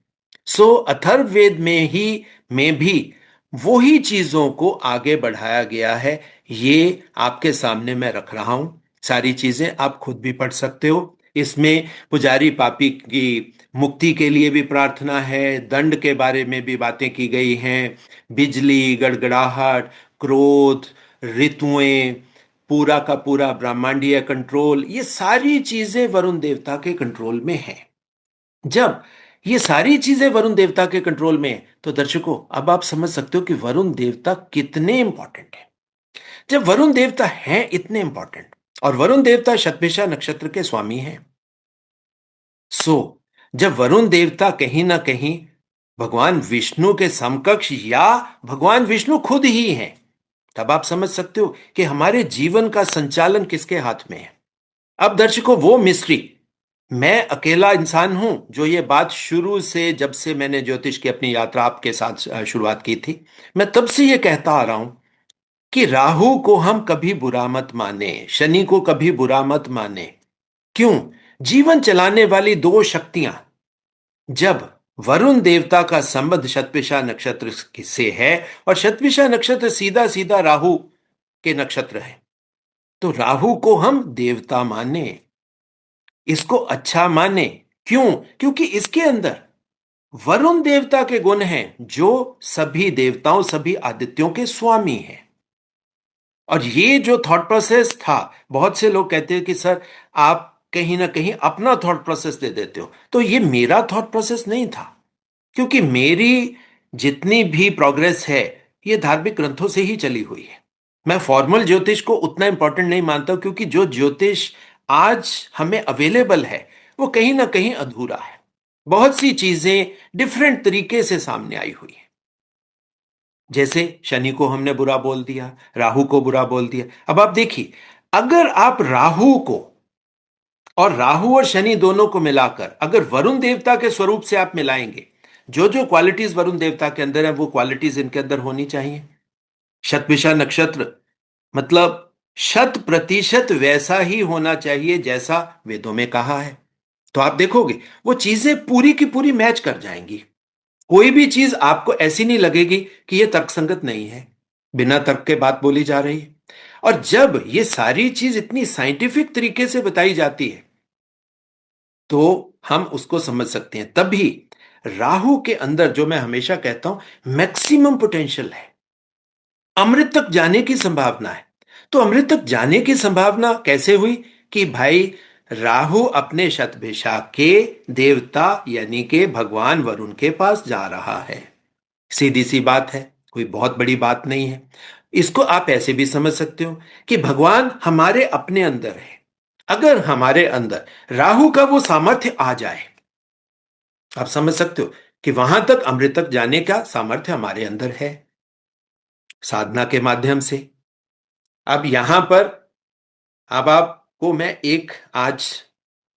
सो अथर्ववेद में भी वही चीजों को आगे बढ़ाया गया है। ये आपके सामने मैं रख रहा हूं, सारी चीजें आप खुद भी पढ़ सकते हो। इसमें पुजारी पापी की मुक्ति के लिए भी प्रार्थना है, दंड के बारे में भी बातें की गई हैं, बिजली, गड़गड़ाहट, क्रोध, ऋतुएं, पूरा का पूरा ब्रह्मांडीय कंट्रोल, ये सारी चीजें वरुण देवता के कंट्रोल में हैं। जब ये सारी चीजें वरुण देवता के कंट्रोल में है, तो दर्शकों अब आप समझ सकते हो कि वरुण देवता कितने इंपॉर्टेंट है। जब वरुण देवता हैं इतने इंपॉर्टेंट, और वरुण देवता शतभिषा नक्षत्र के स्वामी हैं, सो जब वरुण देवता कहीं ना कहीं भगवान विष्णु के समकक्ष या भगवान विष्णु खुद ही हैं, तब आप समझ सकते हो कि हमारे जीवन का संचालन किसके हाथ में है। अब दर्शकों वो मिस्ट्री, मैं अकेला इंसान हूं जो ये बात शुरू से, जब से मैंने ज्योतिष की अपनी यात्रा आपके साथ शुरुआत की थी, मैं तब से ये कहता आ रहा हूं कि राहु को हम कभी बुरा मत माने, शनि को कभी बुरा मत माने। क्यों? जीवन चलाने वाली दो शक्तियां, जब वरुण देवता का संबंध शतभिषा नक्षत्र से है और शतभिषा नक्षत्र सीधा सीधा राहु के नक्षत्र है, तो राहु को हम देवता माने, इसको अच्छा माने। क्यों? क्योंकि इसके अंदर वरुण देवता के गुण हैं, जो सभी देवताओं, सभी आदित्यों के स्वामी हैं। और ये जो थॉट प्रोसेस था, बहुत से लोग कहते हैं कि सर आप कहीं ना कहीं अपना थॉट प्रोसेस दे देते हो, तो ये मेरा थॉट प्रोसेस नहीं था, क्योंकि मेरी जितनी भी प्रोग्रेस है ये धार्मिक ग्रंथों से ही चली हुई है। मैं फॉर्मल ज्योतिष को उतना इंपॉर्टेंट नहीं मानता, क्योंकि जो ज्योतिष आज हमें अवेलेबल है वो कहीं ना कहीं अधूरा है। बहुत सी चीजें डिफरेंट तरीके से सामने आई हुई है। जैसे शनि को हमने बुरा बोल दिया, राहु को बुरा बोल दिया। अब आप देखिए, अगर आप राहु को और राहु और शनि दोनों को मिलाकर अगर वरुण देवता के स्वरूप से आप मिलाएंगे, जो जो क्वालिटीज वरुण देवता के अंदर है वो क्वालिटीज इनके अंदर होनी चाहिए। शतभिषा नक्षत्र मतलब 100% वैसा ही होना चाहिए जैसा वेदों में कहा है। तो आप देखोगे वो चीजें पूरी की पूरी मैच कर जाएंगी। कोई भी चीज आपको ऐसी नहीं लगेगी कि यह तर्कसंगत नहीं है, बिना तर्क के बात बोली जा रही है। और जब ये सारी चीज इतनी साइंटिफिक तरीके से बताई जाती है, तो हम उसको समझ सकते हैं। तभी राहु के अंदर, जो मैं हमेशा कहता हूं, मैक्सिमम पोटेंशियल है, अमृत तक जाने की संभावना है। तो अमृत तक जाने की संभावना कैसे हुई? कि भाई राहु अपने शतभिषा के देवता यानी के भगवान वरुण के पास जा रहा है। सीधी सी बात है, कोई बहुत बड़ी बात नहीं है। इसको आप ऐसे भी समझ सकते हो कि भगवान हमारे अपने अंदर है। अगर हमारे अंदर राहु का वो सामर्थ्य आ जाए, आप समझ सकते हो कि वहां तक, अमृत तक जाने का सामर्थ्य हमारे अंदर है, साधना के माध्यम से। अब यहां पर, अब आपको मैं एक, आज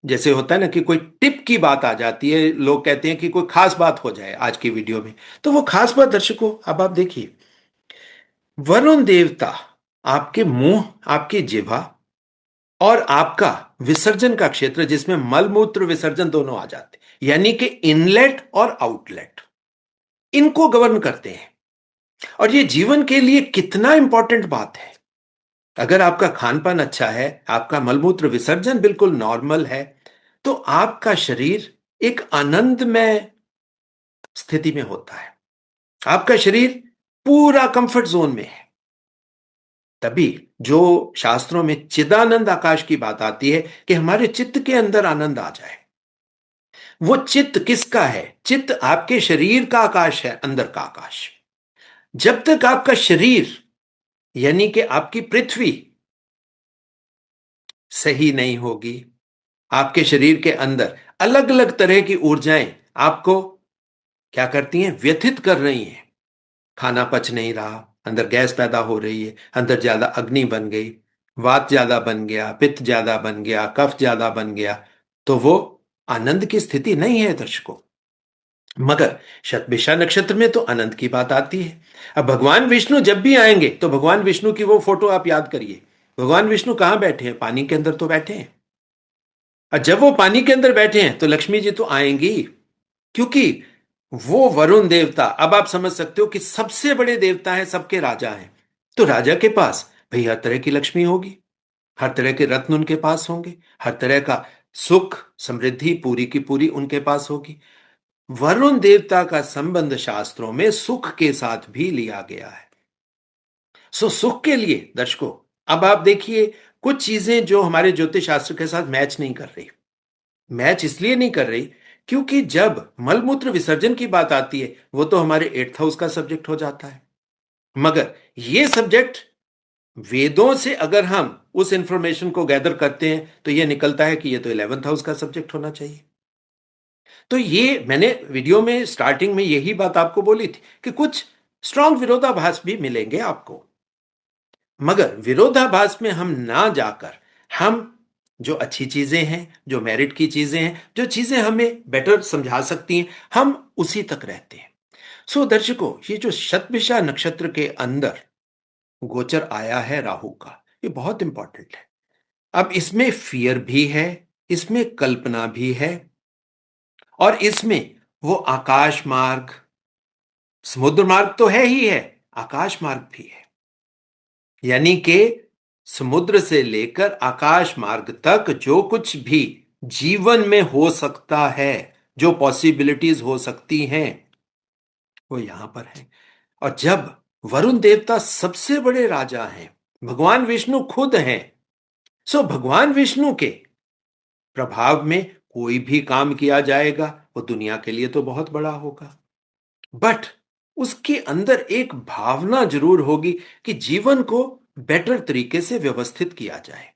जैसे होता है ना कि कोई टिप की बात आ जाती है, लोग कहते हैं कि कोई खास बात हो जाए आज की वीडियो में, तो वो खास बात दर्शकों अब आप देखिए, वरुण देवता आपके मुंह, आपकी जिह्वा और आपका विसर्जन का क्षेत्र, जिसमें मल मूत्र विसर्जन दोनों आ जाते हैं, यानी कि इनलेट और आउटलेट, इनको गवर्न करते हैं। और ये जीवन के लिए कितना इंपॉर्टेंट बात है। अगर आपका खान पान अच्छा है, आपका मलमूत्र विसर्जन बिल्कुल नॉर्मल है, तो आपका शरीर एक आनंदमय स्थिति में होता है। आपका शरीर पूरा कंफर्ट जोन में है। तभी जो शास्त्रों में चिदानंद आकाश की बात आती है कि हमारे चित्त के अंदर आनंद आ जाए। वो चित्त किसका है? चित्त आपके शरीर का आकाश है, अंदर का आकाश। जब तक आपका शरीर यानी कि आपकी पृथ्वी सही नहीं होगी, आपके शरीर के अंदर अलग अलग तरह की ऊर्जाएं आपको क्या करती हैं? व्यथित कर रही हैं। खाना पच नहीं रहा, अंदर गैस पैदा हो रही है, अंदर ज्यादा अग्नि बन गई, वात ज्यादा बन गया, पित्त ज्यादा बन गया, कफ ज्यादा बन गया, तो वो आनंद की स्थिति नहीं है दर्शकों। मगर शतभिषा नक्षत्र में तो आनंद की बात आती है। अब भगवान विष्णु जब भी आएंगे तो भगवान विष्णु की वो फोटो आप याद करिए। भगवान विष्णु कहां बैठे हैं? पानी के अंदर तो बैठे हैं। और जब वो पानी के अंदर बैठे हैं तो लक्ष्मी जी तो आएंगी, क्योंकि वो वरुण देवता, अब आप समझ सकते हो कि सबसे बड़े देवता हैं, सबके राजा हैं। तो राजा के पास भाई हर तरह की लक्ष्मी होगी, हर तरह के रत्न उनके पास होंगे, हर तरह का सुख समृद्धि पूरी की पूरी उनके पास होगी। वरुण देवता का संबंध शास्त्रों में सुख के साथ भी लिया गया है। सो सुख के लिए दर्शकों, अब आप देखिए कुछ चीजें जो हमारे ज्योतिष शास्त्र के साथ मैच नहीं कर रही। मैच इसलिए नहीं कर रही क्योंकि जब मलमूत्र विसर्जन की बात आती है वो तो हमारे 8th हाउस का सब्जेक्ट हो जाता है। मगर ये सब्जेक्ट वेदों से अगर हम उस इंफॉर्मेशन को गैदर करते हैं तो ये निकलता है कि ये तो 11th हाउस का सब्जेक्ट होना चाहिए। तो ये मैंने वीडियो में स्टार्टिंग में यही बात आपको बोली थी कि कुछ स्ट्रांग विरोधाभास भी मिलेंगे आपको। मगर विरोधाभास में हम ना जाकर हम जो अच्छी चीजें हैं, जो मेरिट की चीजें हैं, जो चीजें हमें बेटर समझा सकती हैं, हम उसी तक रहते हैं। सो दर्शकों, ये जो शतभिषा नक्षत्र के अंदर गोचर आया है राहु का, ये बहुत इंपॉर्टेंट है। अब इसमें फियर भी है, इसमें कल्पना भी है, और इसमें वो आकाश मार्ग, समुद्र मार्ग तो है ही है, आकाश मार्ग भी है। यानी कि समुद्र से लेकर आकाश मार्ग तक जो कुछ भी जीवन में हो सकता है, जो पॉसिबिलिटीज हो सकती हैं, वो यहां पर है। और जब वरुण देवता सबसे बड़े राजा हैं, भगवान विष्णु खुद हैं, सो भगवान विष्णु के प्रभाव में कोई भी काम किया जाएगा वो दुनिया के लिए तो बहुत बड़ा होगा। बट उसके अंदर एक भावना जरूर होगी कि जीवन को बेटर तरीके से व्यवस्थित किया जाए।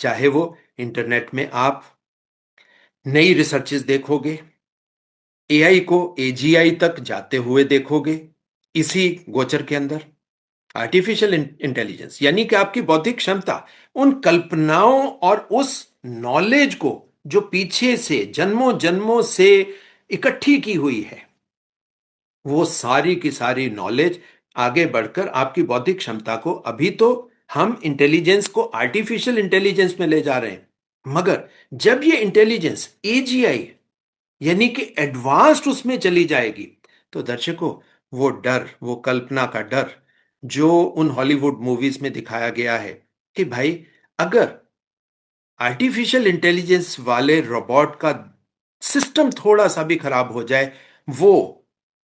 चाहे वो इंटरनेट में आप नई रिसर्चेस देखोगे, एआई को एजीआई तक जाते हुए देखोगे, इसी गोचर के अंदर आर्टिफिशियल इंटेलिजेंस यानी कि आपकी बौद्धिक क्षमता उन कल्पनाओं और उस नॉलेज को जो पीछे से जन्मों जन्मों से इकट्ठी की हुई है, वो सारी की सारी नॉलेज आगे बढ़कर आपकी बौद्धिक क्षमता को, अभी तो हम इंटेलिजेंस को आर्टिफिशियल इंटेलिजेंस में ले जा रहे हैं, मगर जब ये इंटेलिजेंस एजीआई यानी कि एडवांस्ड उसमें चली जाएगी, तो दर्शकों वो डर, वो कल्पना का डर जो उन हॉलीवुड मूवीज में दिखाया गया है कि भाई अगर आर्टिफिशियल इंटेलिजेंस वाले रोबोट का सिस्टम थोड़ा सा भी खराब हो जाए, वो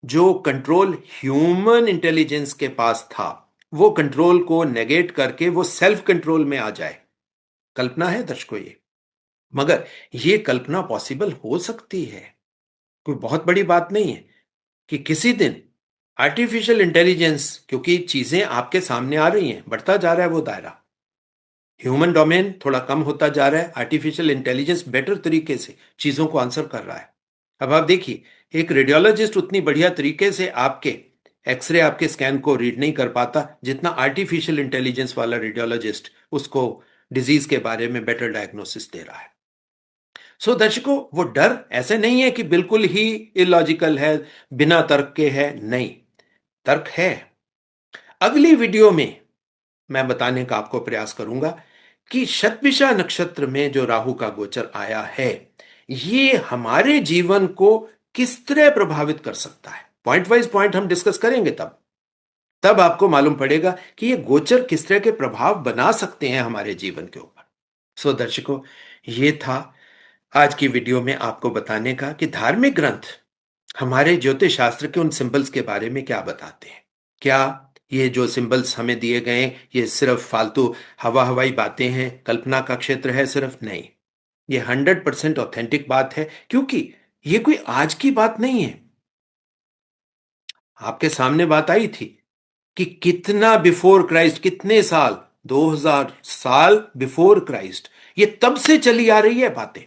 जो कंट्रोल ह्यूमन इंटेलिजेंस के पास था वो कंट्रोल को नेगेट करके वो सेल्फ कंट्रोल में आ जाए। कल्पना है दर्शकों ये, मगर ये कल्पना पॉसिबल हो सकती है, कोई बहुत बड़ी बात नहीं है कि किसी दिन आर्टिफिशियल इंटेलिजेंस, क्योंकि चीजें आपके सामने आ रही हैं, बढ़ता जा रहा है वो दायरा, ह्यूमन डोमेन थोड़ा कम होता जा रहा है, आर्टिफिशियल इंटेलिजेंस बेटर तरीके से चीजों को आंसर कर रहा है। अब आप देखिए, एक रेडियोलॉजिस्ट उतनी बढ़िया तरीके से आपके एक्सरे, आपके स्कैन को रीड नहीं कर पाता जितना आर्टिफिशियल इंटेलिजेंस वाला रेडियोलॉजिस्ट उसको डिजीज के बारे में बेटर डायग्नोसिस दे रहा है। सो दर्शकों, वो डर ऐसे नहीं है कि बिल्कुल ही इलॉजिकल है, बिना तर्क के है, नहीं, तर्क है। अगली वीडियो में मैं बताने का आपको प्रयास करूंगा कि शतभिषा नक्षत्र में जो राहु का गोचर आया है, ये हमारे जीवन को किस तरह प्रभावित कर सकता है। पॉइंट वाइज पॉइंट हम डिस्कस करेंगे तब। तब आपको मालूम पड़ेगा कि ये गोचर किस तरह के प्रभाव बना सकते हैं हमारे जीवन के ऊपर। सो दर्शकों, ये था आज की वीडियो में आपको बताने का कि धार्मिक ग्रंथ हमारे ज्योतिष शास्त्र के उन सिंबल्स के बारे में क्या बताते हैं। क्या ये जो सिंबल्स हमें दिए गए हैं, ये सिर्फ फालतू हवा हवाई बातें हैं, कल्पना का क्षेत्र है? सिर्फ नहीं, ये 100% ऑथेंटिक बात है, क्योंकि ये कोई आज की बात नहीं है। आपके सामने बात आई थी कि कितना बिफोर क्राइस्ट, कितने साल, 2000 साल बिफोर क्राइस्ट, ये तब से चली आ रही है बातें।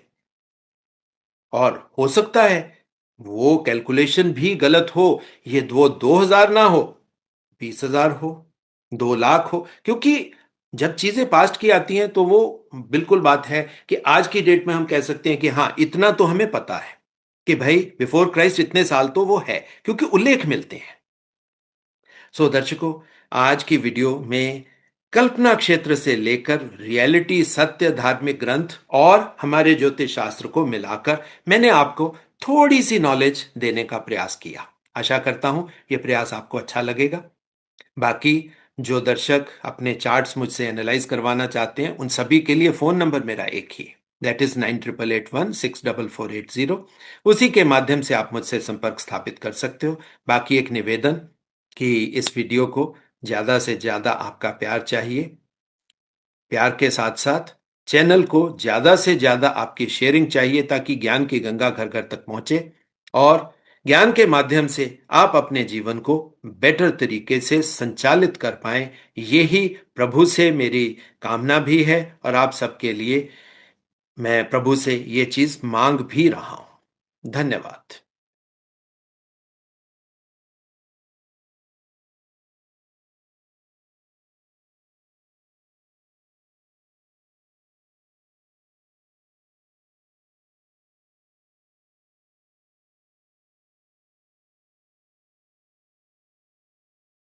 और हो सकता है वो कैलकुलेशन भी गलत हो, ये वो 2000 ना हो, 20,000 हो, 2 लाख हो, क्योंकि जब चीजें पास्ट की आती हैं तो वो बिल्कुल बात है कि आज की डेट में हम कह सकते हैं कि हाँ, इतना तो हमें पता है कि भाई बिफोर क्राइस्ट इतने साल तो वो है, क्योंकि उल्लेख मिलते हैं। सो दर्शकों, आज की वीडियो में कल्पना क्षेत्र से लेकर रियलिटी, सत्य, धार्मिक ग्रंथ और हमारे ज्योतिष शास्त्र को मिलाकर मैंने आपको थोड़ी सी नॉलेज देने का प्रयास किया। आशा करता हूं यह प्रयास आपको अच्छा लगेगा। बाकी जो दर्शक अपने चार्ट्स मुझसे एनालाइज करवाना चाहते हैं, उन सभी के लिए फोन नंबर मेरा एक ही, दैट इज 9881164480। उसी के माध्यम से आप मुझसे संपर्क स्थापित कर सकते हो। बाकी एक निवेदन कि इस वीडियो को ज्यादा से ज्यादा आपका प्यार चाहिए। प्यार के साथ साथ चैनल को ज्यादा से ज्यादा आपकी शेयरिंग चाहिए, ताकि ज्ञान की गंगा घर घर तक पहुंचे और ज्ञान के माध्यम से आप अपने जीवन को बेटर तरीके से संचालित कर पाएं। यही प्रभु से मेरी कामना भी है और आप सबके लिए मैं प्रभु से ये चीज मांग भी रहा हूं। धन्यवाद।